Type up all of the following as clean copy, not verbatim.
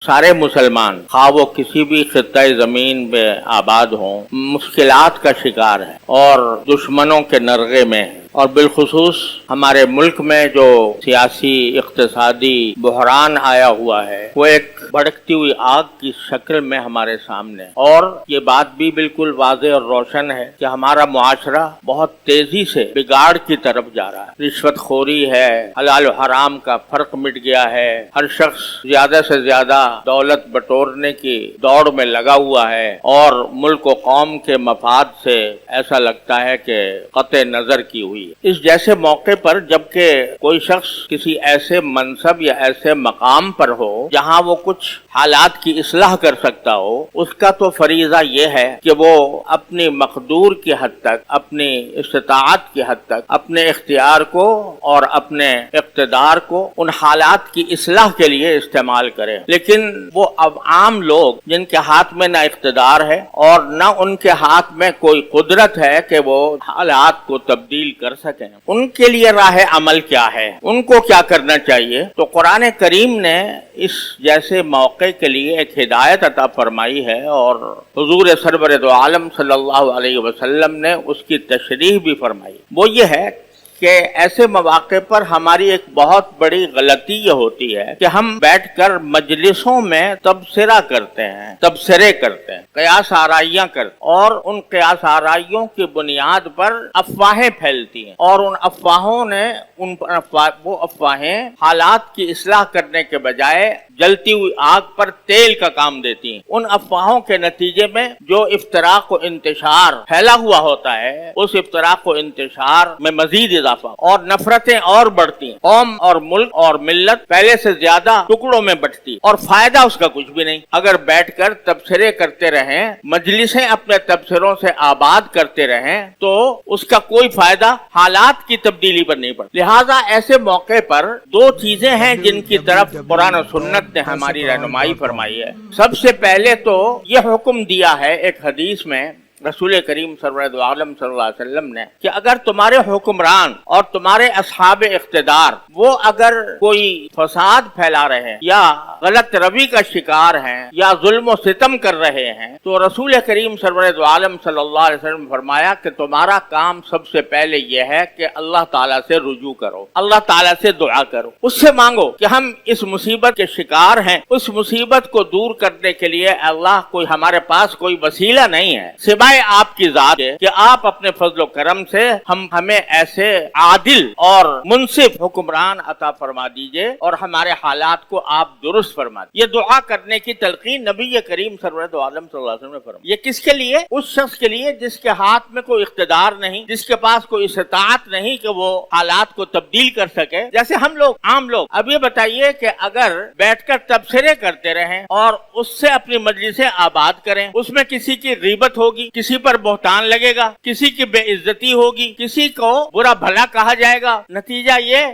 सारे मुसलमान खा वो किसी भी खित्ते ज़मीन में आबाद हों मुश्किलात का शिकार है और दुश्मनों के नरगे में है। और बिलखुसूस हमारे मुल्क में जो सियासी इक़्तिसादी बहरान आया हुआ है वो एक भड़कती हुई आग की शक्ल में हमारे सामने है। और ये बात भी बिल्कुल वाज़ेह और रोशन है कि हमारा मुआशरा बहुत तेजी से बिगाड़ की तरफ जा रहा है। रिश्वतखोरी है, हलाल और हराम का फर्क मिट गया है, हर शख्स ज्यादा से ज्यादा दौलत बटोरने की दौड़ में लगा हुआ है और मुल्क व कौम के मफाद से ऐसा लगता है कि कतई नजर की हुई। इस जैसे मौके पर जबकि कोई शख्स किसी ऐसे मनसब या ऐसे मकाम पर हो जहां वो कुछ हालात की इस्लाह कर सकता हो, उसका तो फरीजा ये है कि वो अपनी मकदूर की हद तक, अपनी इस्तिताअत की हद तक अपने इख्तियार को और अपने इक़्तिदार को उन हालात की इस्लाह के लिए इस्तेमाल करे। लेकिन वो अब आम लोग जिनके हाथ में न इक़्तिदार है और न उनके हाथ में कोई कुदरत है कि वो हालात को तब्दील कर सकें, उनके लिए राह अमल क्या है, उनको क्या करना चाहिए। तो कुरान करीम ने इस जैसे मौके के लिए एक हिदायत अता फरमाई है और हुजूर सरवर दो आलम सल्लल्लाहु अलैहि वसल्लम ने उसकी तशरीह भी फरमाई। वो ये है कि ऐसे मौके पर हमारी एक बहुत बड़ी गलती ये होती है कि हम बैठकर मजलिसों में तबसरा करते हैं, तबसरे करते हैं, कयास आराइयां करते हैं और उन कयास आराइयों की बुनियाद पर अफवाहें फैलती हैं और उन अफवाहों ने वो अफवाहें हालात की इस्लाह करने के बजाय जलती हुई आग पर तेल का काम देती हैं। उन अफवाहों के नतीजे में जो इफ्तराक व इंतशार फैला हुआ होता है, उस इफ्तराक व इंतशार में मजीद इजाफा और नफरतें और बढ़ती हैं। कौम और मुल्क और मिल्लत पहले से ज्यादा टुकड़ों में बंटती और फायदा उसका कुछ भी नहीं। अगर बैठकर तबसरे करते रहें, मजलिसें अपने तबसरों से आबाद करते रहें, तो उसका कोई फायदा हालात की तब्दीली पर नहीं पड़ता। लिहाजा ऐसे मौके पर दो चीजें हैं जिनकी तरफ कुरान और सुन्नत ने हमारी रहनुमाई फरमाई है। सबसे पहले तो ये हुक्म दिया है एक हदीस में रसूल करीम सल्लल्लाहु अलैहि वसल्लम ने कि अगर तुम्हारे हुक्मरान और तुम्हारे असहाब इख्तिदार वो अगर कोई फसाद फैला रहे हैं या गलत रवि का शिकार हैं या जुल्म सितम कर रहे हैं, तो रसूल करीम सल्लल्लाहु अलैहि वसल्लम ने फरमाया कि तुम्हारा काम सबसे पहले यह है कि अल्लाह ताला से रुजू करो, अल्लाह ताला से दुआ करो, उससे मांगो कि हम इस मुसीबत के शिकार हैं, उस मुसीबत को दूर करने के लिए अल्लाह कोई हमारे पास कोई वसीला नहीं है सिवाय आपकी जात है कि आप अपने फजल करम से हमें ऐसे आदिल और मुनसिफ हुक्मरान अता फरमा दीजिए और हमारे हालात को आप दुरुस्त फरमा दीजिए। ये दुआ करने की तलकीन नबी करीम सल्लल्लाहु अलैहि वसल्लम ने फरमाई। ये किसके लिए? उस शख्स के लिए जिसके हाथ में कोई इख्तिदार नहीं, जिसके पास कोई इस्तात नहीं कि वो हालात को तब्दील कर सके। जैसे हम लोग आम लोग, अब ये बताइए कि अगर बैठकर तबसरे करते रहें और उससे अपनी मजलिसें आबाद करें, उसमें किसी की गीबत होगी, किसी पर बोहतान लगेगा, किसी की बेइज्जती होगी, किसी को बुरा भला कहा जाएगा। नतीजा ये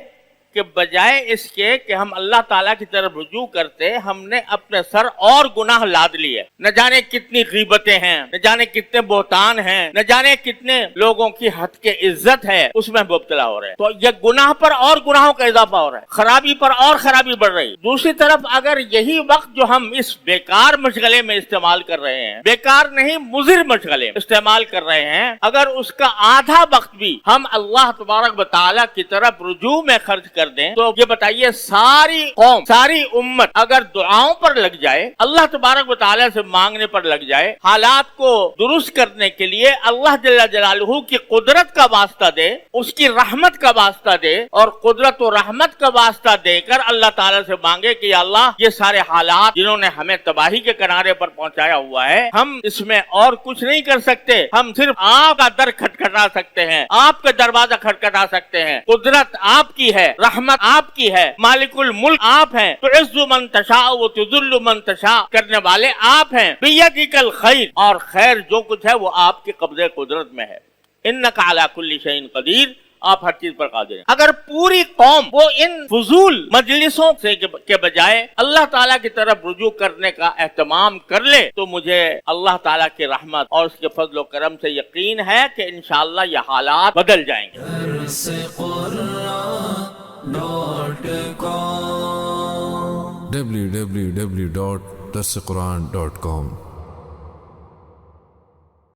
कि बजाय इसके कि हम अल्लाह ताला की तरफ रुजू करते, हमने अपने सर और गुनाह लाद लिए। न जाने कितनी गीबतें हैं, न जाने कितने बोहतान हैं, न जाने कितने लोगों की हद के इज्जत है उसमें मुब्तला हो रहे हैं। तो ये गुनाह पर और गुनाहों का इजाफा हो रहा है, खराबी पर और खराबी बढ़ रही है। दूसरी तरफ अगर यही वक्त जो हम इस बेकार मशगले में इस्तेमाल कर रहे हैं, बेकार नहीं मुज़िर मशगले इस्तेमाल कर रहे हैं, अगर उसका आधा वक्त भी हम अल्लाह तबारक व तआला की तरफ रुजू में खर्च कर दें, तो ये बताइए सारी कौम, सारी उम्मत अगर दुआओं पर लग जाए, अल्लाह तबारक व तआला से मांगने पर लग जाए, हालात को दुरुस्त करने के लिए अल्लाह जल्ला जलालहू की कुदरत का वास्ता दे, उसकी रहमत का वास्ता दे और कुदरत और रहमत का वास्ता देकर अल्लाह ताला से मांगे कि अल्लाह ये सारे हालात जिन्होंने हमें तबाही के किनारे पर पहुंचाया हुआ है, हम इसमें और कुछ नहीं कर सकते, हम सिर्फ आपका दर खटखटा सकते हैं, आपका दरवाजा खटखटा सकते हैं। कुदरत आपकी है, रहमत आपकी है, मालिकुल मुल्क आप हैं, तो इज़्ज़ु मन तशा व तुज़िल्लु मन तशा करने वाले आप हैं, बियदिकल खैर, और खैर जो कुछ है वो आपके कब्जे कुदरत में है। इन्नका अला कुल्ली शैइन कदीर, आप हर चीज पर कादिर हैं। अगर पूरी कौम वो इन फुजूल मजलिसों से के बजाय अल्लाह ताला की तरफ रुजू करने का एहतमाम कर ले, तो मुझे अल्लाह ताला की रहमत और उसके फजल व करम से यकीन है कि इंशाअल्लाह ये हालात बदल जाएंगे। www.darsequran.com